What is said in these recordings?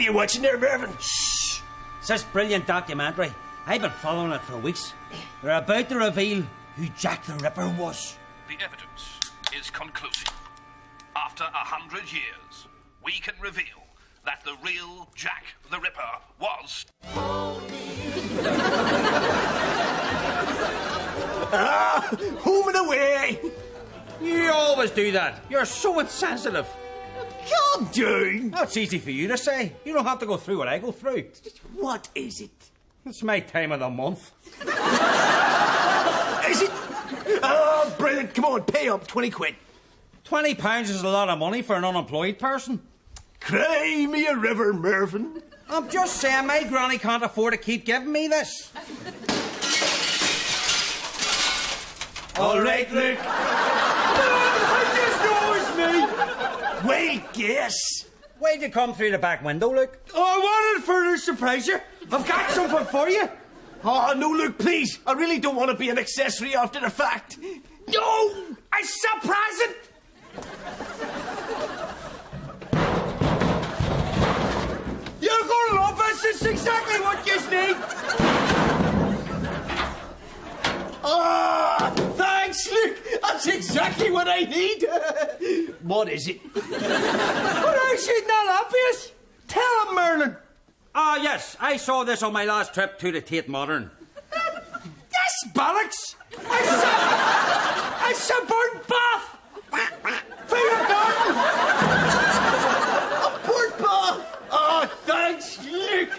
are you watching there, Mervyn? Shh! It's this brilliant documentary. I've been following it for weeks. They're about to reveal who Jack the Ripper was. The evidence is conclusive. After 100 years, we can reveal that the real Jack the Ripper was... Home and away! You always do that. You're so insensitive. Calm down! That's easy for you to say. You don't have to go through what I go through. What is it? It's my time of the month. Is it? Oh, brilliant. Come on, pay up. 20 quid. £20 is a lot of money for an unemployed person. Cry me a river, Mervyn. I'm just saying my granny can't afford to keep giving me this. All right, Luke. I just know it's me. Well, guess. Why'd you come through the back window, Luke? Oh, I wanted for to surprise you. I've got something for you. Oh, no, Luke, please. I really don't want to be an accessory after the fact. No, a present. You're going to love this. It's exactly what you need. Ah, thanks, Luke. That's exactly what I need. What is it? But is it not obvious? Tell him, Merlin. Ah, yes. I saw this on my last trip to the Tate Modern. Yes, bollocks. It's a burnt bath. For your garden. A port bath. Oh, thanks, Luke.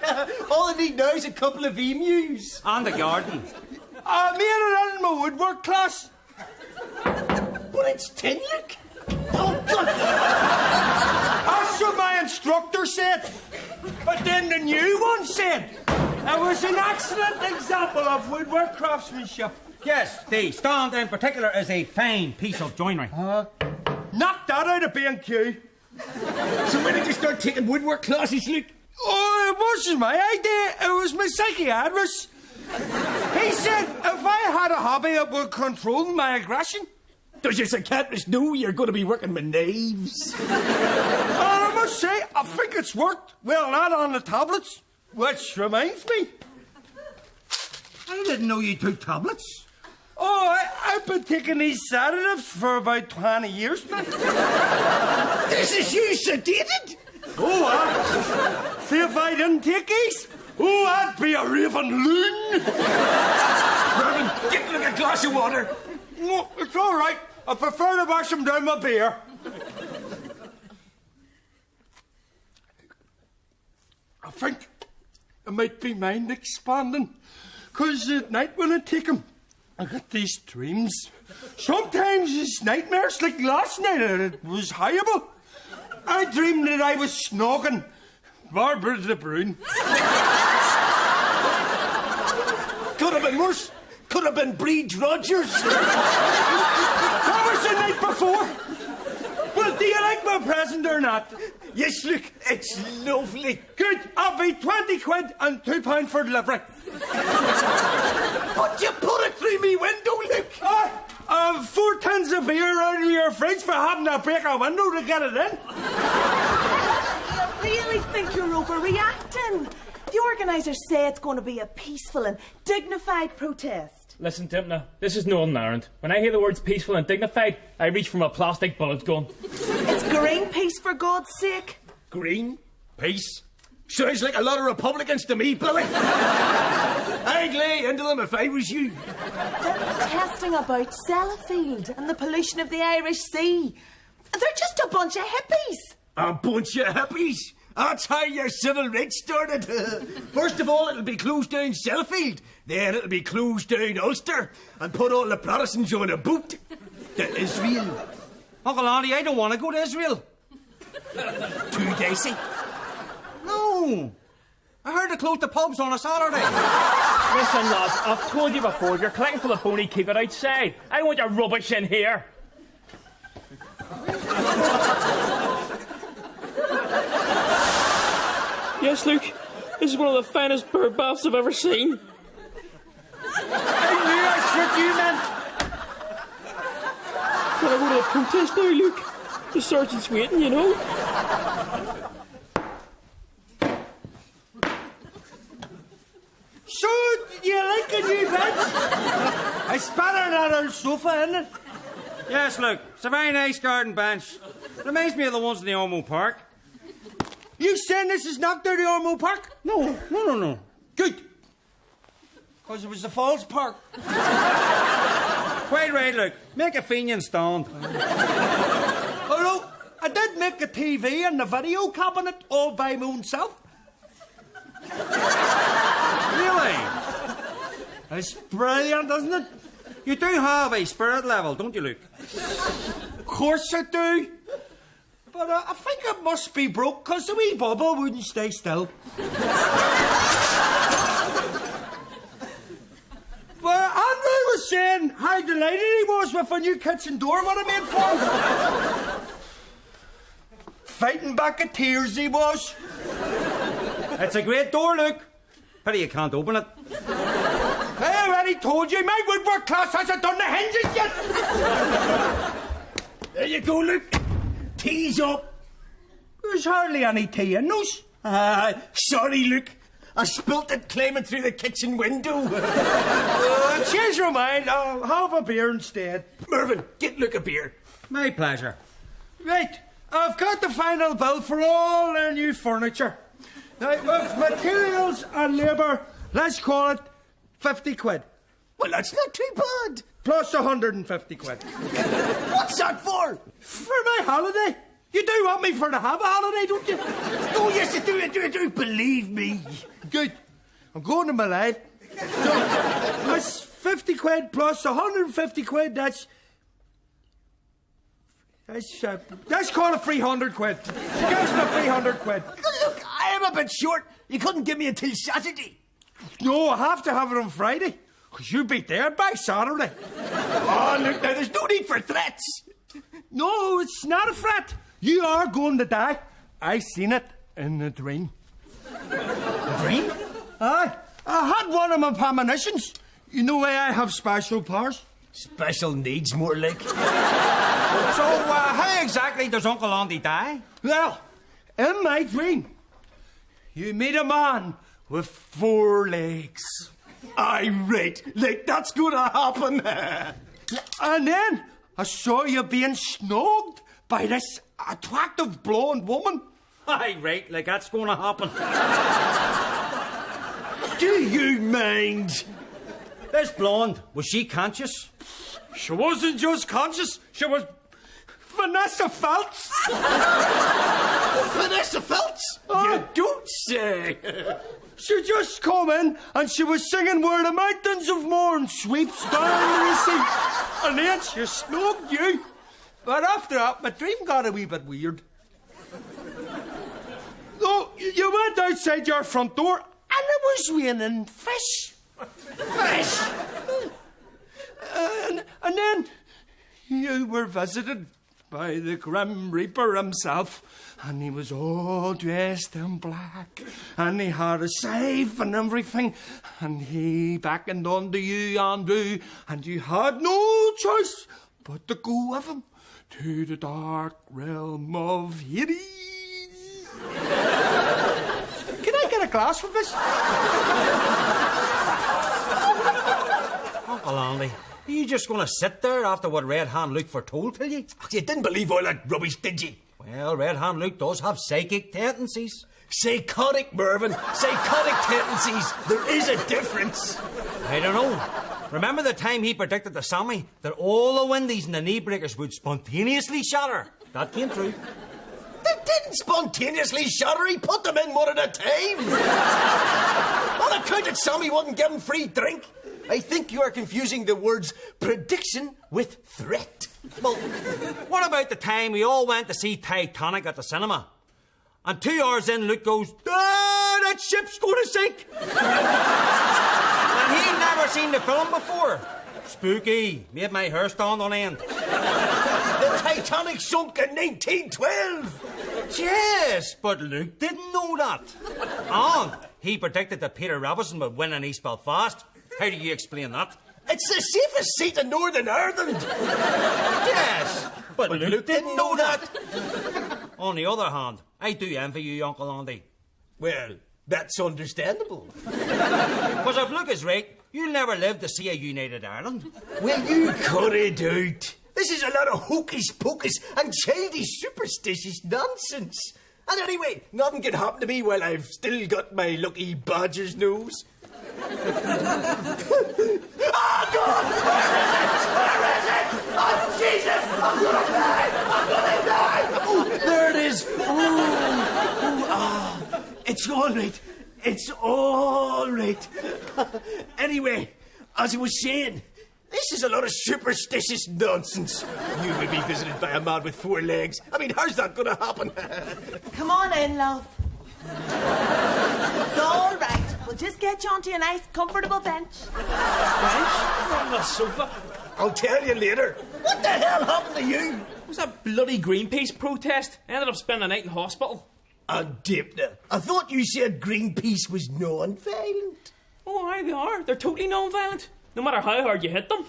All I need now is a couple of emus. And the garden. I made it in my woodwork class. But it's tin, Luke. Oh, God. That's what my instructor said. But then the new one said it was an excellent example of woodwork craftsmanship. Yes, the stand in particular is a fine piece of joinery. Knock that out of B&Q. So when did you start taking woodwork classes, Luke? Oh, it wasn't my idea. It was my psychiatrist. He said if I had a hobby, it would control my aggression. Does your psychiatrist know you're going to be working with knives? I must say, I think it's worked. Well, not on the tablets. Which reminds me. I didn't know you took tablets. Oh, I've been taking these sedatives for about 20 years now. This is you sedated? Oh, see if I didn't take these? Oh, I'd be a raving loon. Mervyn, get me a glass of water. No, it's all right. I prefer to wash them down my beer. I think it might be mind expanding. Because at night when I take them, I get these dreams. Sometimes it's nightmares, like last night. It was horrible. I dreamed that I was snogging Barbara de Bruyne. Could have been worse. Could have been Breed Rogers. That was the night before. Well, do you like my present or not? Yes, look, it's lovely. Good. I'll be 20 quid and £2 for delivery. But you put it through me window, Luke. 4 tins of beer out of your fridge for having to break a window to get it in. I really think you're overreacting. The organisers say it's going to be a peaceful and dignified protest. Listen, Timpna, this is Northern Ireland. When I hear the words peaceful and dignified, I reach for my plastic bullet gun. It's Greenpeace, for God's sake. Green? Peace? Sounds like a lot of Republicans to me, Billy. I'd lay into them if I was you. They're protesting about Sellafield and the pollution of the Irish Sea. They're just a bunch of hippies. A bunch of hippies? That's how your civil rights started. First of all, it'll be closed down Sellafield. Then it'll be closed down Ulster. And put all the Protestants on a boat to Israel. Uncle Andy, I don't want to go to Israel. Too dicey? No. I heard they closed the pubs on a Saturday. Listen, lads, I've told you before, if you're collecting for the phony, keep it outside. I want your rubbish in here. Yes, Luke, this is one of the finest bird baths I've ever seen. I knew that's what you meant. Can I go to the protest now, Luke? The sergeant's waiting, you know. a new bench. It's better than our sofa, isn't it? Yes, look, it's a very nice garden bench. Reminds me of the ones in the Ormo Park. You saying this is knocked down the Ormo Park? No. Good. Because it was the Falls Park. Quite right, look. Make a Fenian stand. Although, I did make a TV and the video cabinet all by my own self. Really? It's brilliant, isn't it? You do have a spirit level, don't you, Luke? Of course I do. But I think it must be broke because the wee bubble wouldn't stay still. Well, Andrew was saying how delighted he was with a new kitchen door what I made for him. Fighting back at tears he was. It's a great door, Luke. Pity you can't open it. I already told you, my woodwork class hasn't done the hinges yet. There you go, Luke. Tea's up. There's hardly any tea in those. Sorry, Luke. I spilt it climbing through the kitchen window. Change your mind. I'll have a beer instead. Mervyn, get Luke a beer. My pleasure. Right, I've got the final bill for all their new furniture. Now, with materials and labour, let's call it 50 quid. Well, that's not too bad. Plus 150 quid. What's that for? For my holiday. You do want me for to have a holiday, don't you? Oh, yes, I do. Believe me. Good. I'm going to Malay. So, that's 50 quid plus 150 quid, that's called a 300 quid. Give us the 300 quid. Look, I am a bit short. You couldn't give me until Saturday. No, I have to have it on Friday. Because you'll be there by Saturday. Oh, look, now, there's no need for threats. No, it's not a threat. You are going to die. I seen it in a dream. A dream? Aye. I had one of my premonitions. You know why I have special powers? Special needs, more like. So, how exactly does Uncle Andy die? Well, in my dream, you meet a man with 4 legs. Aye, right. Like, that's gonna happen. And then I saw you being snogged by this attractive blonde woman. Aye, right, like that's going to happen. Do you mind? This blonde, was she conscious? She wasn't just conscious, she was Vanessa Feltz. Vanessa Feltz? You don't say. She just come in and she was singing Where the Mountains of Mourne sweeps down the sea. And then she snogged you. But after that, my dream got a wee bit weird. No, you went outside your front door and it was raining fish. Fish? And then you were visited by the Grim Reaper himself, and he was all dressed in black, and he had a scythe and everything, and he beckoned unto you, Andrew, and you had no choice but to go with him to the dark realm of Hades. Can I get a glass for this? Uncle Andy, are you just going to sit there after what Red Hand Luke foretold to you? You didn't believe all that rubbish, did you? Well, Red Hand Luke does have psychic tendencies. Psychotic, Mervyn. Psychotic tendencies. There is a difference. I don't know. Remember the time he predicted to Sammy that all the windies and the knee breakers would spontaneously shatter? That came true. They didn't spontaneously shatter. He put them in one at a time. On account that Sammy wouldn't give him free drink. I think you are confusing the words prediction with threat. Well, what about the time we all went to see Titanic at the cinema? And 2 hours in, Luke goes, that ship's going to sink. And he'd never seen the film before. Spooky. Made my hair stand on end. The Titanic sunk in 1912. Yes, but Luke didn't know that. And he predicted that Peter Robinson would win in East Belfast. How do you explain that? It's the safest seat in Northern Ireland. Yes, but Luke didn't know that. On the other hand, I do envy you, Uncle Andy. Well, that's understandable. Because if Luke is right, You'll never live to see a united Ireland. Will you cut it out? This is a lot of hocus pocus and childish superstitious nonsense. And anyway, nothing can happen to me while I've still got my lucky badger's nose. Oh, God! Where is it? Oh, Jesus! I'm gonna die! I'm gonna die! Oh, there it is! It's all right. It's all right. Anyway, as I was saying, this is a lot of superstitious nonsense. You will be visited by a man with 4 legs. I mean, how's that going to happen? Come on in, love. It's all right. We'll just get you onto a nice, comfortable bench. On the sofa. I'll tell you later. What the hell happened to you? It was a bloody Greenpeace protest. I ended up spending the night in hospital. And Dipna, I thought you said Greenpeace was non-violent. Oh, aye, they are. They're totally non-violent. No matter how hard you hit them.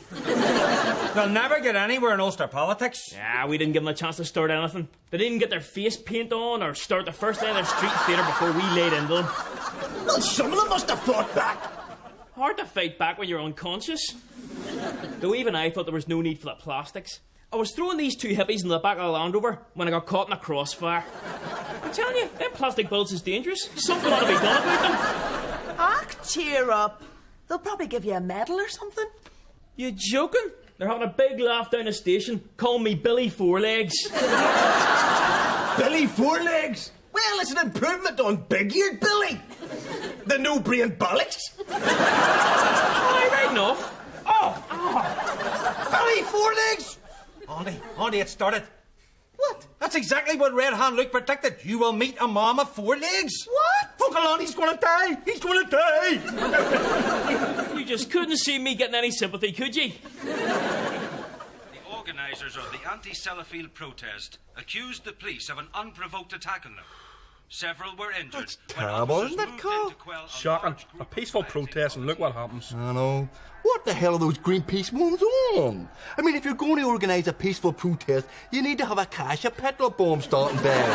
They'll never get anywhere in Ulster politics. Yeah, we didn't give them a chance to start anything. They didn't get their face paint on or start the first day of their street theatre before we laid into them. Well, some of them must have fought back. Hard to fight back when you're unconscious. Though even I thought there was no need for the plastics. I was throwing these 2 hippies in the back of a Land Rover when I got caught in a crossfire. I'm telling you, them plastic bullets is dangerous. Something ought to be done about them. Ah, cheer up. They'll probably give you a medal or something. You joking? They're having a big laugh down the station, calling me Billy Fourlegs. Billy Fourlegs? Well, it's an improvement on Big-eared Billy. The no-brain bollocks. Aye, right enough. Oh! Billy Fourlegs? Andy, it started. What? That's exactly what Red Hand Luke predicted. You will meet a mom of 4 legs. What? Uncle Andy's gonna die. He's gonna die. You just couldn't see me getting any sympathy, could you? The organisers of the anti-Sellafield protest accused the police of an unprovoked attack on them. Several were injured. That's terrible, isn't it, Carl? Shocking. A peaceful protest and look what happens. I know. What the hell are those Greenpeace ones on? I mean, if you're going to organise a peaceful protest, you need to have a cache of petrol bombs starting there.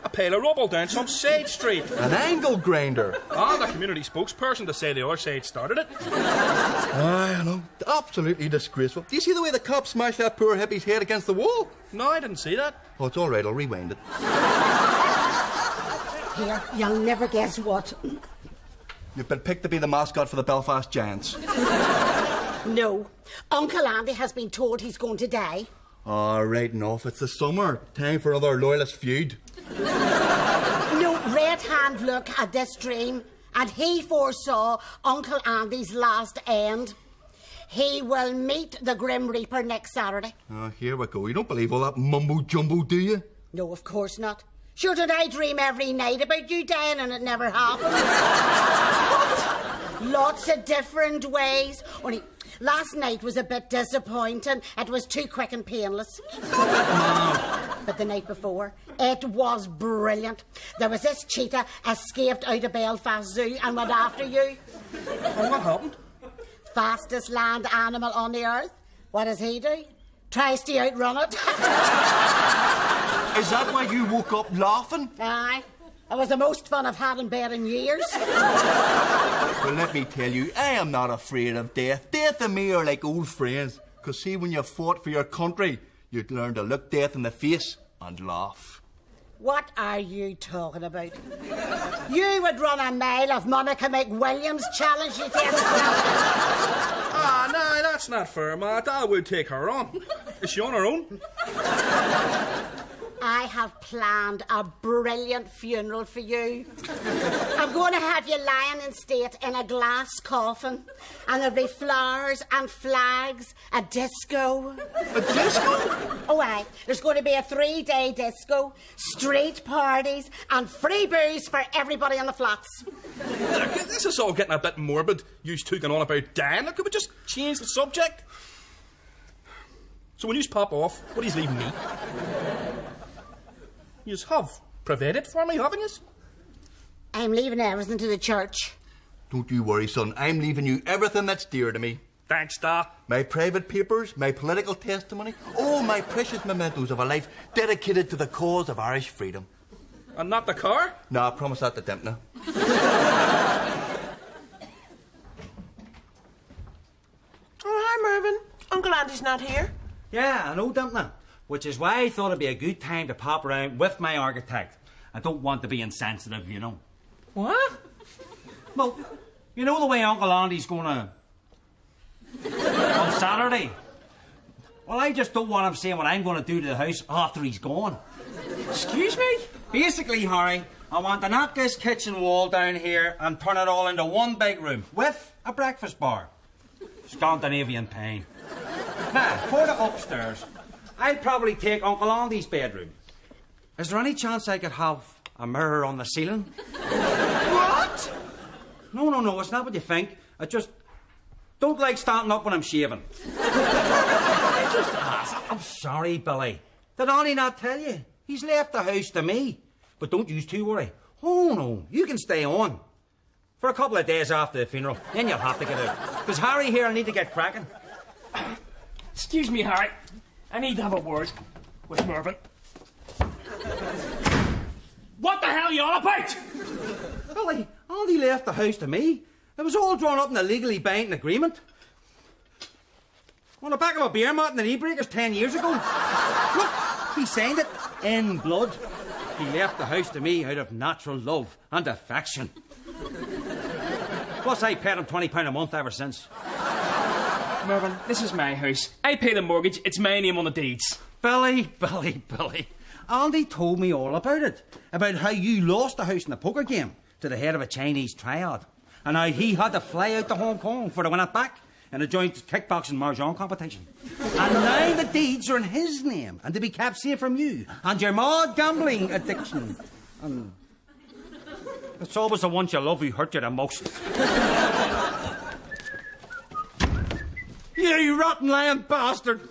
A pail of rubble down some side street. An angle grinder. The community spokesperson to say the other side started it. I know. Absolutely disgraceful. Do you see the way the cops smashed that poor hippie's head against the wall? No, I didn't see that. Oh, it's all right. I'll rewind it. Here, you'll never guess what. You've been picked to be the mascot for the Belfast Giants. No. Uncle Andy has been told he's going to die. All right, enough. It's the summer. Time for another loyalist feud. No, Red Hand Luke had this dream, and he foresaw Uncle Andy's last end. He will meet the Grim Reaper next Saturday. Oh, here we go. You don't believe all that mumbo-jumbo, do you? No, of course not. Sure, did I dream every night about you dying and it never happened? Lots of different ways. Only last night was a bit disappointing. It was too quick and painless. But the night before, it was brilliant. There was this cheetah escaped out of Belfast Zoo and went after you. And what happened? Fastest land animal on the earth. What does he do? Tries to outrun it. Is that why you woke up laughing? Aye. It was the most fun I've had in bed in years. Well, let me tell you, I am not afraid of death. Death and me are like old friends. Because see, when you fought for your country, you'd learn to look death in the face and laugh. What are you talking about? You would run a mile if Monica McWilliams challenged you to it. No, that's not fair, Ma. Dad would take her on. Is she on her own? I have planned a brilliant funeral for you. I'm going to have you lying in state in a glass coffin, and there'll be flowers and flags, a disco. A disco? Oh, aye. There's going to be a 3-day disco, street parties, and free booze for everybody on the flats. Look, this is all getting a bit morbid. You two going on about dying. Look, could we just change the subject? So when you pop off, what do you leave me? You have provided for me, haven't you? I'm leaving everything to the church. Don't you worry, son. I'm leaving you everything that's dear to me. Thanks, Da. My private papers, my political testimony, all my precious mementos of a life dedicated to the cause of Irish freedom. And not the car? No, I promise that to Dempna. Andy's not here? Yeah, I know, don't I? Which is why I thought it'd be a good time to pop around with my architect. I don't want to be insensitive, you know. What? Well, you know the way Uncle Andy's gonna... on Saturday? Well, I just don't want him saying what I'm gonna do to the house after he's gone. Excuse me? Basically, Harry, I want to knock this kitchen wall down here and turn it all into one big room with a breakfast bar. Scandinavian pain. Now, for the upstairs, I'd probably take Uncle Andy's bedroom. Is there any chance I could have a mirror on the ceiling? What? No, it's not what you think. I just don't like standing up when I'm shaving. Just ask. I'm sorry, Billy. Did Andy not tell you? He's left the house to me. But don't you two worry. Oh, no, you can stay on. For a couple of days after the funeral, then you'll have to get out. Because Harry here will need to get cracking. Excuse me, Harry. I need to have a word with Mervyn. What the hell are you all about? Billy, Andy left the house to me. It was all drawn up in a legally binding agreement. On the back of a beer mat in the knee breakers 10 years ago. Look, he signed it in blood. He left the house to me out of natural love and affection. Plus, I paid him £20 a month ever since. Mervyn, this is my house. I pay the mortgage. It's my name on the deeds. Billy. Andy told me all about it. About how you lost the house in the poker game to the head of a Chinese triad. And how he had to fly out to Hong Kong for to win it back in a joint kickboxing mahjong competition. And now the deeds are in his name and to be kept safe from you and your mad gambling addiction. And it's always the ones you love who hurt you the most. You rotten lying bastard!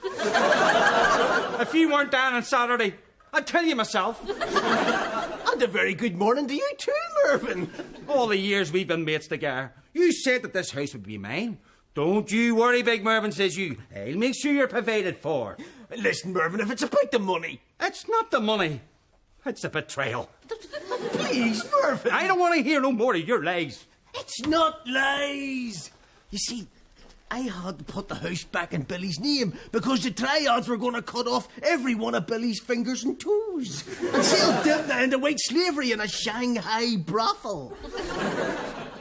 If you weren't down on Saturday, I'd kill you myself. And a very good morning to you too, Mervyn. All the years we've been mates together, you said that this house would be mine. Don't you worry, Big Mervyn, says you. I'll make sure you're provided for. Listen, Mervyn, if it's about the money... It's not the money. It's the betrayal. Please, Mervyn. I don't want to hear no more of your lies. It's not lies. You see, I had to put the house back in Billy's name because the triads were going to cut off every one of Billy's fingers and toes and sell them into white slavery in a Shanghai brothel.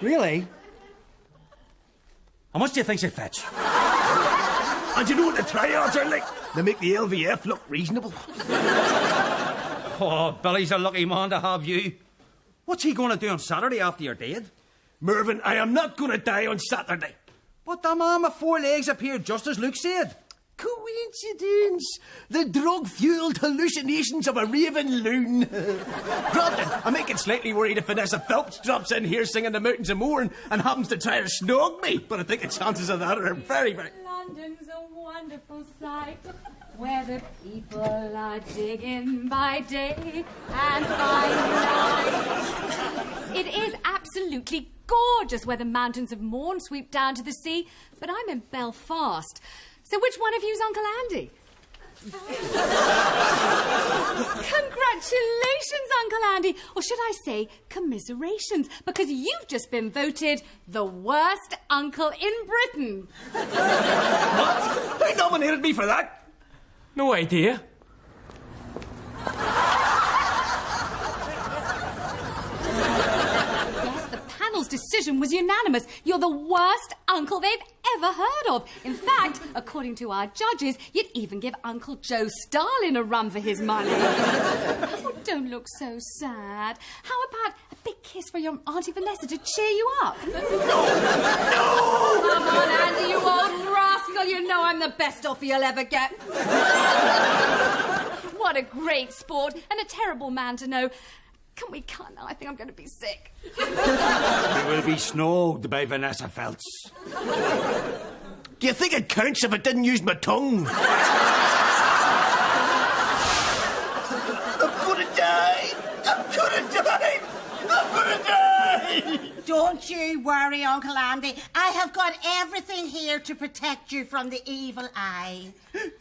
Really? How much do you think they fetch? And you know what the triads are like? They make the LVF look reasonable. Oh, Billy's a lucky man to have you. What's he going to do on Saturday after you're dead? Mervyn, I am not going to die on Saturday. But the man with 4 legs appeared just as Luke said. Coincidence. The drug-fueled hallucinations of a raving loon. Granted, I might get slightly worried if Vanessa Phelps drops in here singing The Mountains of Mourne and happens to try to snog me, but I think the chances of that are very, very... London's a wonderful sight, where the people are digging by day and by night. It is absolutely gorgeous where the mountains of Mourne sweep down to the sea, but I'm in Belfast. So which one of you's Uncle Andy? Congratulations, Uncle Andy. Or should I say, commiserations, because you've just been voted the worst uncle in Britain. What? They nominated me for that? No idea. Yes, the panel's decision was unanimous. You're the worst uncle they've ever heard of. In fact, according to our judges, you'd even give Uncle Joe Stalin a run for his money. Oh, don't look so sad. How about a big kiss for your Auntie Vanessa to cheer you up? No! Come on, Andy, you old rascal. You know I'm the best offer you'll ever get. What a great sport and a terrible man to know. Can we cut now? I think I'm going to be sick. You will be snogged by Vanessa Phelps. Do you think it counts if I didn't use my tongue? I'm gonna die! I'm gonna die! I'm gonna die! Don't you worry, Uncle Andy. I have got everything here to protect you from the evil eye.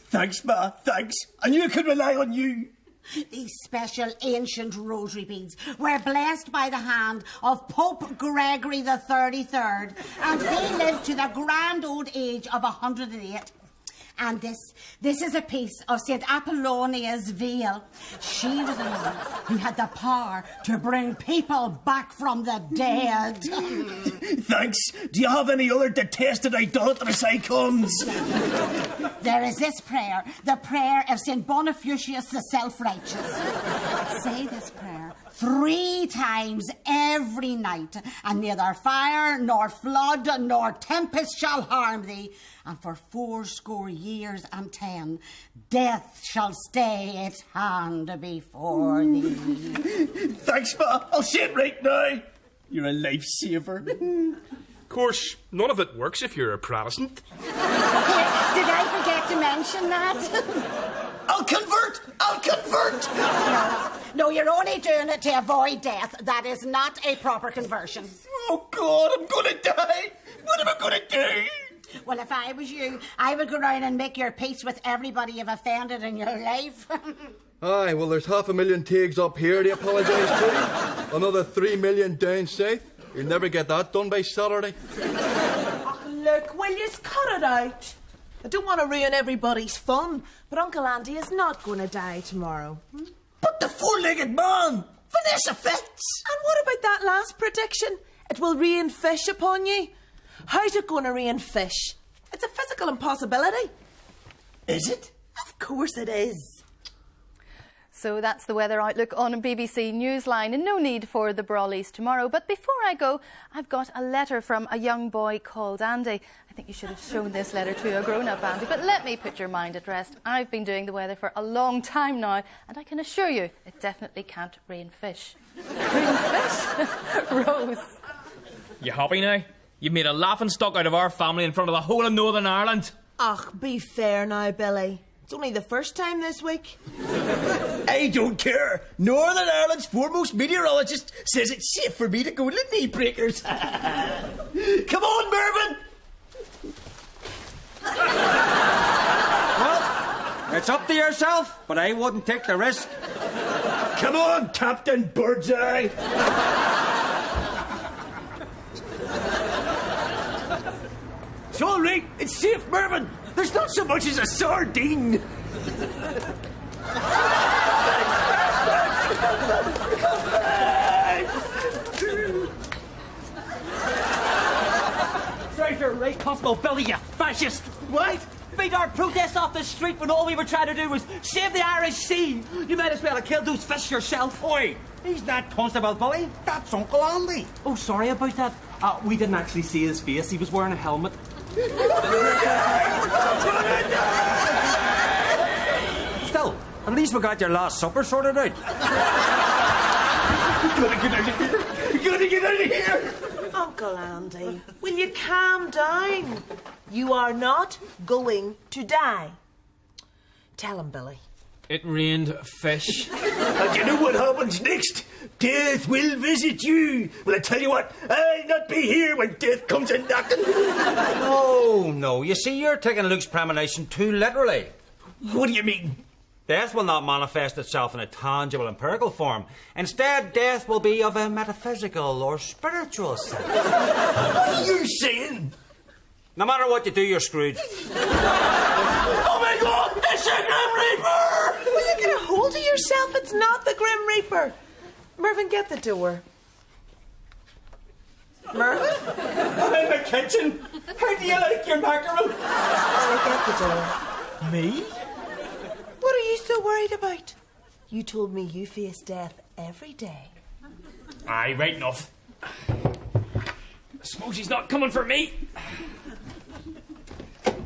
Thanks, Ma, thanks. I knew I could rely on you. These special ancient rosary beads were blessed by the hand of Pope Gregory the 33rd, and he lived to the grand old age of 108. And this is a piece of St. Apollonia's veil. She was a woman who had the power to bring people back from the dead. Thanks. Do you have any other detested idolatrous icons? There is this prayer, the prayer of St. Bonifacius the Self-Righteous. Say this prayer 3 times every night, and neither fire, nor flood, nor tempest shall harm thee. And for 80 years and 10, death shall stay its hand before thee. Thanks, Ma. I'll say it right now. You're a lifesaver. Of course, none of it works if you're a Protestant. Did I forget to mention that? I'll convert! No, you're only doing it to avoid death. That is not a proper conversion. Oh, God, I'm gonna die. What am I gonna do? Well, if I was you, I would go round and make your peace with everybody you've offended in your life. Aye, well, there's 500,000 tigs up here to apologise to. Another 3 million down south. You'll never get that done by Saturday. Look, will you cut it out? I don't want to ruin everybody's fun, but Uncle Andy is not going to die tomorrow. But the 4-legged man! Vanessa Fitz! And what about that last prediction? It will rain fish upon you. How's it going to rain fish? It's a physical impossibility. Is it? Of course it is. So that's the weather outlook on BBC Newsline, and no need for the brollies tomorrow. But before I go, I've got a letter from a young boy called Andy. I think you should have shown this letter to a grown-up, Andy, but let me put your mind at rest. I've been doing the weather for a long time now, and I can assure you it definitely can't rain fish. Rain fish? Rose. You happy now? You've made a laughing stock out of our family in front of the whole of Northern Ireland. Ach, be fair now, Billy. It's only the first time this week. I don't care. Northern Ireland's foremost meteorologist says it's safe for me to go to the knee breakers. Come on, Mervyn! Well, it's up to yourself, but I wouldn't take the risk. Come on, Captain Birdseye! It's all right. It's safe, Mervyn. There's not so much as a sardine. Traitor, right, Constable Billy, you fascist! What? Beat our protest off the street when all we were trying to do was save the Irish Sea. You might as well have killed those fish yourself. Oi, he's not Constable Billy. That's Uncle Andy. Oh, sorry about that. We didn't actually see his face. He was wearing a helmet. Still, at least we got your last supper sorted out. You gotta get out of here! Uncle Andy, will you calm down? You are not going to die. Tell him, Billy. It rained fish. And you know what happens next? Death will visit you. Well, I tell you what, I'll not be here when death comes a knocking. No. You see, you're taking Luke's premonition too literally. What do you mean? Death will not manifest itself in a tangible, empirical form. Instead, death will be of a metaphysical or spiritual sense. What are you saying? No matter what you do, you're screwed. Oh my God! It's a Grim Reaper! Will you get a hold of yourself? It's not the Grim Reaper. Mervyn, get the door. Mervyn? I'm in the kitchen. How do you like your mackerel? Get the door. Me? What are you so worried about? You told me you face death every day. Aye, right enough. I suppose he's not coming for me.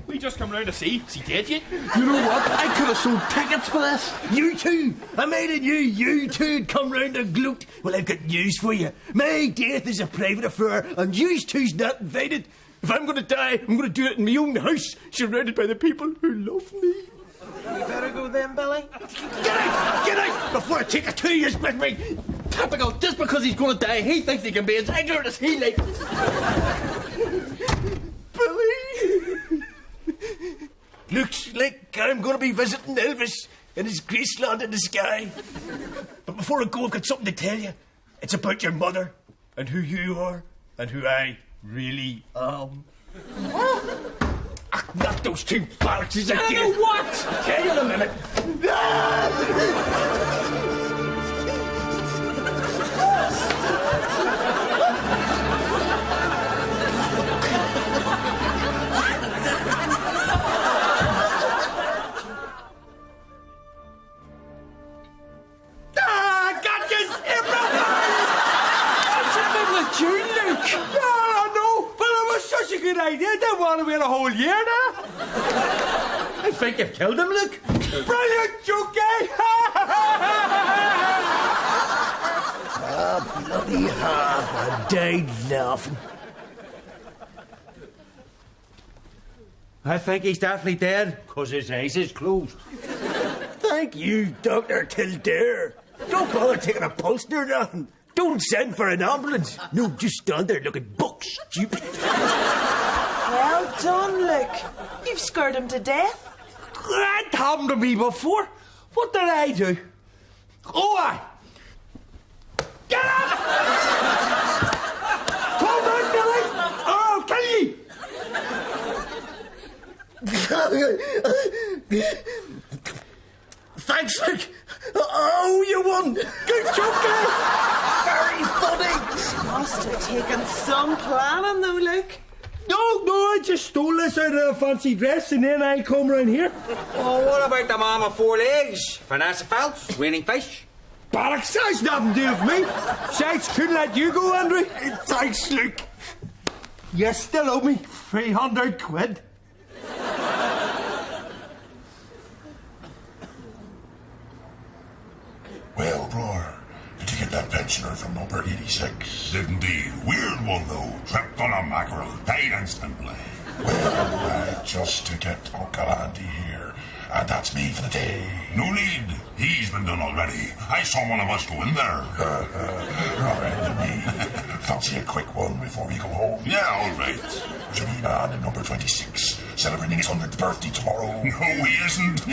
We just come round to see. Is he dead yet? You know what? I could have sold tickets for this. You two! I made it you two'd come round and gloat. Well, I've got news for you. My death is a private affair, and you two's not invited. If I'm going to die, I'm going to do it in my own house, surrounded by the people who love me. You better go then, Billy. Get out! Before I take a 2 years with me! Typical, just because he's going to die, he thinks he can be as ignorant as he likes. Billy! Looks like I'm going to be visiting Elvis in his Graceland in the sky. But before I go, I've got something to tell you. It's about your mother, and who you are, and who I really am. Not those two bounces again. I know what? I'll tell you in a minute. Such a good idea. I didn't want to wait a whole year now. I think you've killed him, Luke. Brilliant joke, eh? Bloody hell. I died laughing. I think he's definitely dead, because his eyes is closed. Thank you, Dr. Kildare. Don't bother taking a pulse or nothing. Don't send for an ambulance. No, just stand there looking buck stupid. Well done, Luke. You've scared him to death. That happened to me before. What did I do? Oh, I... Get up! Come back, Billy, or I'll kill you! Thanks, Luke. Oh, you won. Good job, guy. Very funny. Must have taken some planning, though, Luke. No, I just stole this out of a fancy dress and then I come round here. Oh, what about the man with 4 legs? Vanessa Phelps, raining fish? Bollocks, that's nothing to do with me. Sites couldn't let you go, Andrew. Thanks, Luke. You still owe me 300 quid. Well, Roar, did you get that pensioner from number 86? Did indeed. Weird one, though. Tripped on a mackerel. Died instantly. Well, just to get Uncle Andy here. And that's me for the day. No need. He's been done already. I saw one of us go in there. Rather than me. Fancy a quick one before we go home? Yeah, all right. You mean man in number 26, celebrating his 100th birthday tomorrow? No, he isn't.